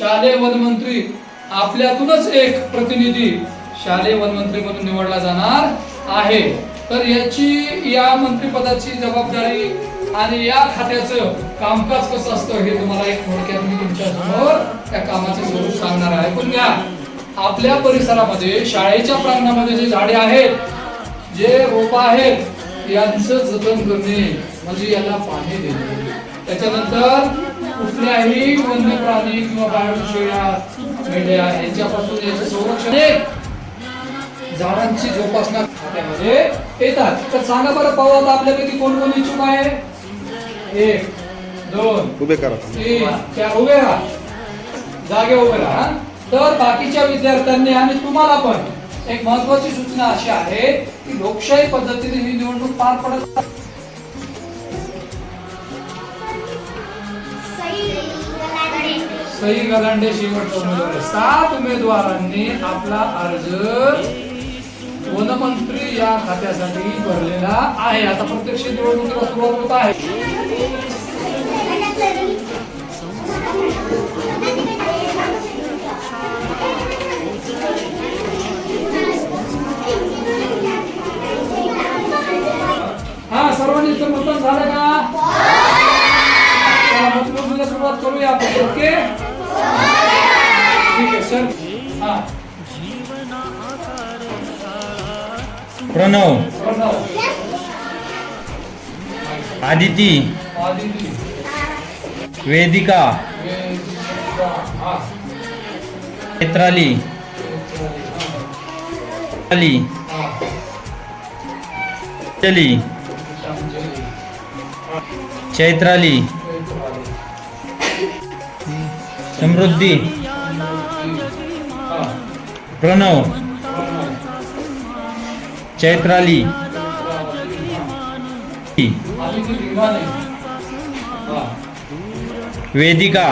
शालेय वनमंत्री आपल्यातूनच एक प्रतिनिधी शालेय वनमंत्री म्हणून निवडला जाणार आहे। तर याची या मंत्रिपदाची जबाबदारी आणि या खात्याचं कामकाज कसं असतं हे तुम्हाला एक थोडक्यात मी तुमच्या समोर त्या कामाचं स्वरूप सांगणार आहे। पण घ्या, आपल्या परिसरामध्ये शाळेच्या प्रांगणामध्ये जे झाडे आहेत, जे रोप आहेत, यांचं जतन करणे म्हणजे याला पाणी देणे, त्याच्यानंतर कुठल्याही वन्य प्राणी किंवा बाहेरून शेळ्या मेंढ्या यांच्यापासून याचे संरक्षण, झाडांची जोपासना खात्यामध्ये येतात। तर सांगा बरं पाहू आता आपल्यापैकी कोण कोण इच्छुक आहे? 1 2 उभे करा, 3 4 उभे राहा, जागे उभे राहा। तर बाकीच्या विद्यार्थ्यांनी आणि तुम्हाला पण एक महत्त्वाची सूचना अशी आहे की लोकशाही पद्धतीने ही निवडणूक पार पडत आहे। सई गलांडे शेवटचा उमेदवार, 7 उमेदवारांनी आपला अर्ज वनमंत्री या खात्यासाठी भरलेला आहे। आता प्रत्यक्ष निवडणुकीला सुरुवात होत आहे। हा, सर्वांनी मतदान झालं का? मतमोजणीला सुरुवात करूया आपण। ओके, ठीक आहे सर। हा, प्रणव, आदिती, वेदिका, चैत्राली, चैत्राली, समृद्धी, प्रणव, चैत्राली, वेदिका,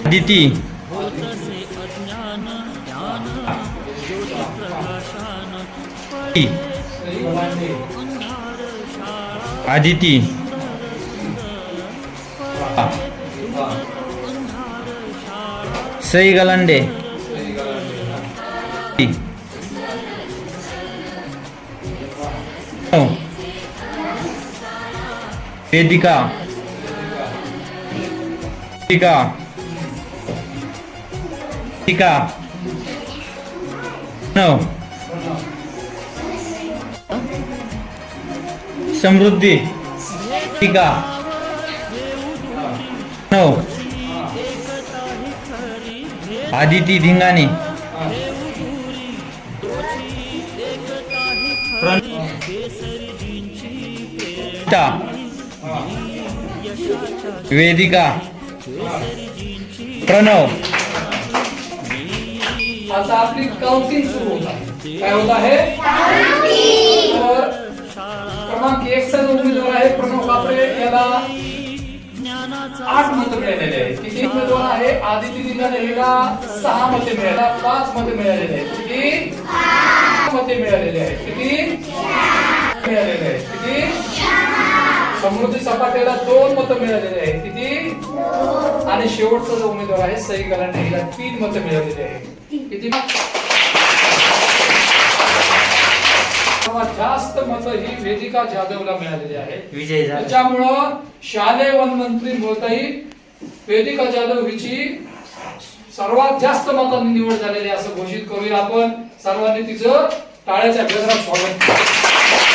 आदिती, आदिती, सई गलांडे, वेदिका, समृद्धी, आदिती धिंगाणे, वेदिका, प्रणव। आता आपली काउंटिंग सुरू होत आहे। काय होत आहे? तर क्रमांक 1 चा जो उमेदवार आहे प्रणव कापरे, याला 8 मत मिळालेले आहेत। किती उमेदवार आहे? आदिती धिंगाणे याला 6 मते मिळाले, 5 मते मिळालेले आहेत। किती? 6 मते मिळालेले आहेत। किती मिळालेले आहेत? किती? समृद्धी सपाटेला 2 मत मिळालेले आहेत। किती? आणि शेवटचा जो उमेदवार आहे सई गलांडे याला 3 मत मिळालेले आहेत। किती? सर्वात जास्त मत ही वेदिका जाधवला मिळालेली आहेत। विजय झाला। त्याच्यामुळं शालेय वनमंत्री म्हणताही वेदिका जाधव हिची सर्वात जास्त मतांनी निवड झालेली असं घोषित करूया आपण। सर्वांनी तिचं टाळ्याच्या गजरात स्वागत करूया।